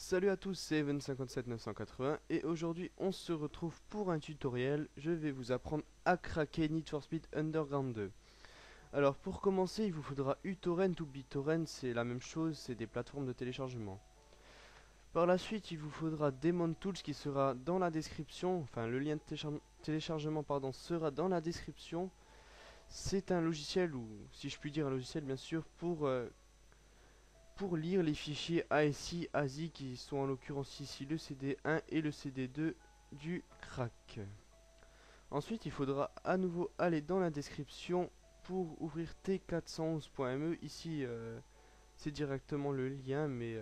Salut à tous, c'est Even57980 et aujourd'hui on se retrouve pour un tutoriel. Je vais vous apprendre à craquer Need for Speed Underground 2. Alors pour commencer, il vous faudra uTorrent ou BitTorrent, c'est la même chose, c'est des plateformes de téléchargement. Par la suite, il vous faudra Demon Tools qui sera dans la description, enfin le lien de téléchargement sera dans la description. C'est un logiciel, ou si je puis dire un logiciel bien sûr, pour lire les fichiers ASI, ASI qui sont en l'occurrence ici le CD1 et le CD2 du crack. Ensuite, il faudra à nouveau aller dans la description pour ouvrir t411.me. Ici, c'est directement le lien, mais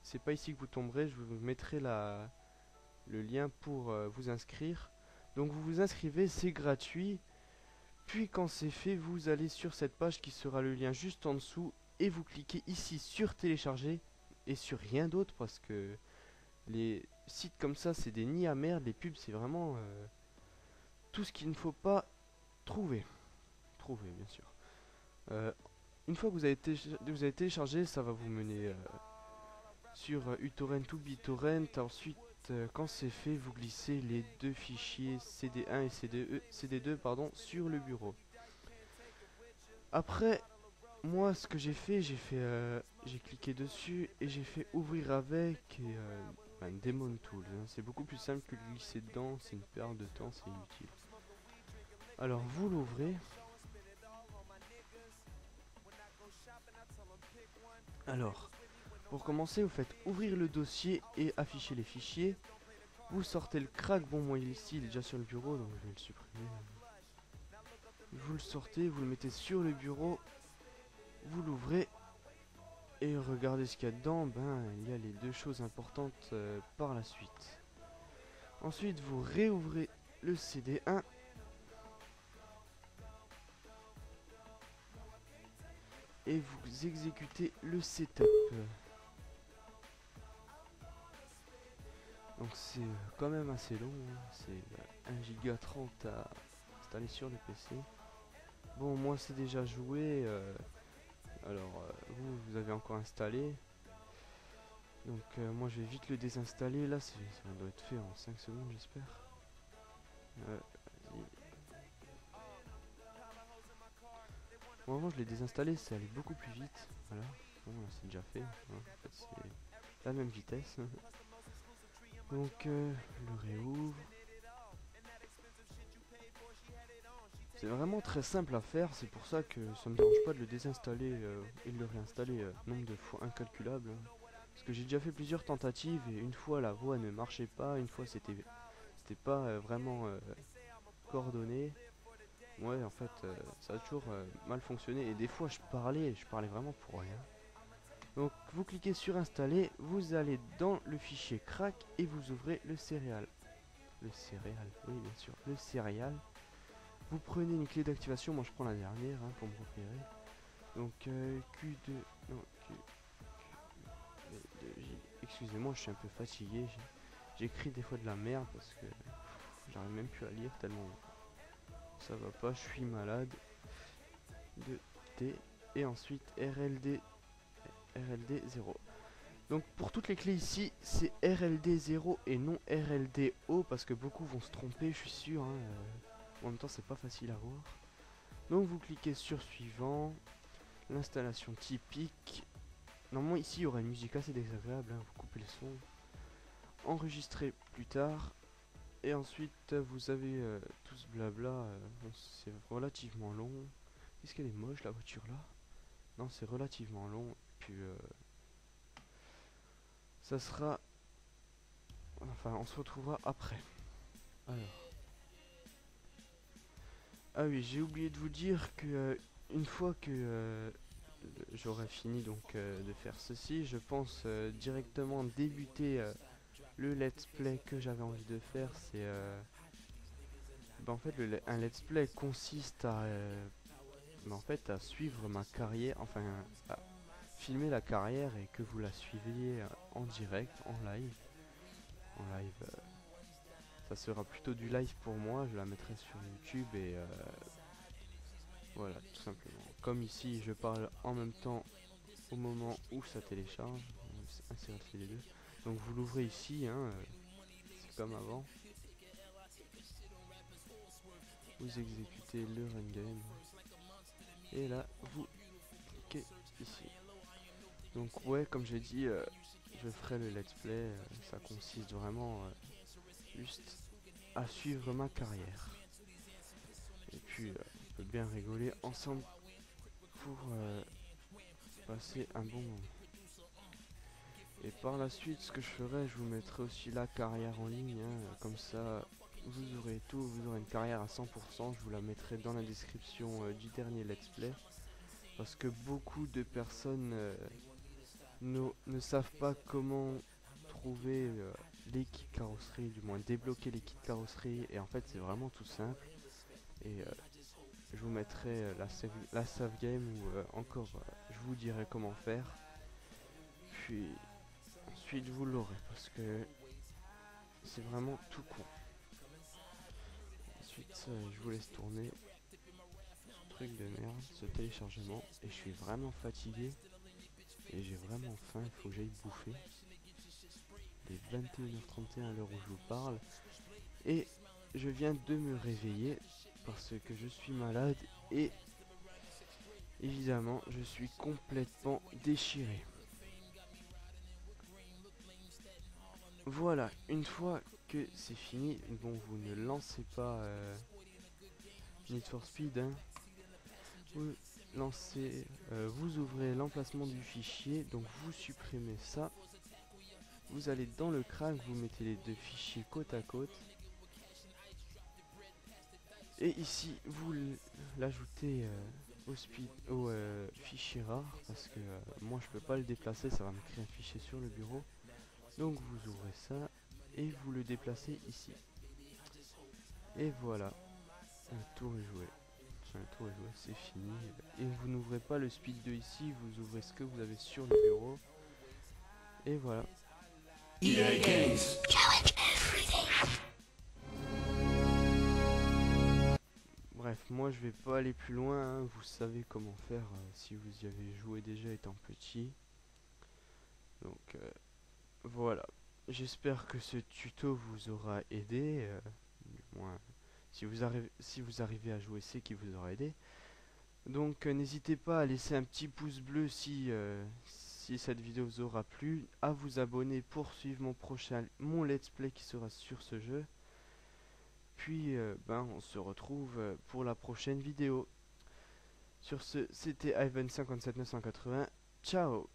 c'est pas ici que vous tomberez. Je vous mettrai le lien pour vous inscrire. Donc vous vous inscrivez, c'est gratuit. Puis quand c'est fait, vous allez sur cette page qui sera le lien juste en dessous et vous cliquez ici sur télécharger et sur rien d'autre parce que les sites comme ça c'est des nids à merde, les pubs c'est vraiment tout ce qu'il ne faut pas trouver. Trouver bien sûr. Une fois que vous avez téléchargé, ça va vous mener sur uTorrent ou BitTorrent. Ensuite, quand c'est fait, vous glissez les deux fichiers CD1 et CD2 pardon, sur le bureau. Après, moi, ce que j'ai cliqué dessus et j'ai fait ouvrir avec un Demon Tool. Hein. C'est beaucoup plus simple que de glisser dedans, c'est une perte de temps, c'est inutile. Alors, vous l'ouvrez. Alors, pour commencer, vous faites ouvrir le dossier et afficher les fichiers. Vous sortez le crack. Bon, moi, ici, il est déjà sur le bureau, donc je vais le supprimer. Vous le sortez, vous le mettez sur le bureau. Vous l'ouvrez. Et regardez ce qu'il y a dedans, ben il y a les deux choses importantes par la suite. Ensuite vous réouvrez le CD1 et vous exécutez le setup. Donc c'est quand même assez long, hein. C'est 1,30 Go à installer sur le PC. Bon moi c'est déjà joué, alors vous avez encore installé. Donc moi je vais vite le désinstaller, là ça doit être fait en 5 secondes j'espère. Vas-y. Bon, avant je l'ai désinstallé, c'est allé beaucoup plus vite. Voilà, bon là c'est déjà fait. Hein. En fait c'est la même vitesse. Donc le réouvre. C'est vraiment très simple à faire, c'est pour ça que ça me dérange pas de le désinstaller et de le réinstaller nombre de fois incalculable. Hein. Parce que j'ai déjà fait plusieurs tentatives et une fois la voix ne marchait pas, une fois c'était pas vraiment coordonné. Ouais en fait ça a toujours mal fonctionné et des fois je parlais vraiment pour rien. Donc vous cliquez sur installer, vous allez dans le fichier crack et vous ouvrez le céréal. Le céréal, oui bien sûr, le céréal. Vous prenez une clé d'activation, moi je prends la dernière hein, pour me repérer. Donc Q2, non Q2, excusez-moi je suis un peu fatigué, j'écris des fois de la merde parce que j'arrive même plus à lire tellement ça va pas, je suis malade. De T et ensuite RLD 0. Donc pour toutes les clés ici, c'est RLD 0 et non RLD O parce que beaucoup vont se tromper, je suis sûr. Hein, en même temps, c'est pas facile à voir. Donc vous cliquez sur suivant, l'installation typique. Normalement ici il y aura une musique assez désagréable, hein, vous coupez le son, enregistrer plus tard. Et ensuite vous avez tout ce blabla, bon, c'est relativement long. Est-ce qu'elle est moche la voiture là? Non, c'est relativement long. Puis ça sera... Enfin, on se retrouvera après. Alors. Ah oui, j'ai oublié de vous dire que une fois que j'aurai fini donc de faire ceci, je pense directement débuter le let's play que j'avais envie de faire. C'est en fait un let's play consiste à en fait à suivre ma carrière, enfin à filmer la carrière et que vous la suiviez en direct, en live. En live, ça sera plutôt du live pour moi, je la mettrai sur YouTube et voilà, tout simplement. Comme ici, je parle en même temps au moment où ça télécharge. Insérer les deux. Donc vous l'ouvrez ici, hein, c'est comme avant. Vous exécutez le run game. Et là, vous cliquez ici. Donc ouais, comme j'ai dit, je ferai le let's play. Ça consiste vraiment juste à suivre ma carrière. Et puis, on peut bien rigoler ensemble pour passer un bon moment. Et par la suite, ce que je ferai, je vous mettrai aussi la carrière en ligne, hein, comme ça vous aurez tout, vous aurez une carrière à 100%, je vous la mettrai dans la description du dernier let's play, parce que beaucoup de personnes ne savent pas comment trouver les kits carrosserie, du moins débloquer les kits carrosserie, et en fait c'est vraiment tout simple, et je vous mettrai la save game où encore je vous dirai comment faire, puis ensuite vous l'aurez, parce que c'est vraiment tout con. Ensuite, je vous laisse tourner ce truc de merde, ce téléchargement, et je suis vraiment fatigué et j'ai vraiment faim, il faut que j'aille bouffer. Il est 21h31 à l'heure où je vous parle et je viens de me réveiller parce que je suis malade et évidemment je suis complètement déchiré. Voilà, une fois que c'est fini, bon vous ne lancez pas Need for Speed, hein. Vous lancez, vous ouvrez l'emplacement du fichier, donc vous supprimez ça. Vous allez dans le crack, vous mettez les deux fichiers côte à côte. Et ici, vous l'ajoutez au fichier rare, parce que moi je peux pas le déplacer, ça va me créer un fichier sur le bureau. Donc vous ouvrez ça et vous le déplacez ici. Et voilà, un tour est joué. Un tour est joué, c'est fini. Et vous n'ouvrez pas le Speed 2 ici, vous ouvrez ce que vous avez sur le bureau. Et voilà. EA Games. Bref, moi je vais pas aller plus loin, hein. Vous savez comment faire si vous y avez joué déjà étant petit. Donc voilà. J'espère que ce tuto vous aura aidé. Du moins, si vous arrivez à jouer, c'est qu'il vous aura aidé. Donc n'hésitez pas à laisser un petit pouce bleu si cette vidéo vous aura plu, à vous abonner pour suivre mon let's play qui sera sur ce jeu. Puis on se retrouve pour la prochaine vidéo. Sur ce, c'était Ivan57980. Ciao.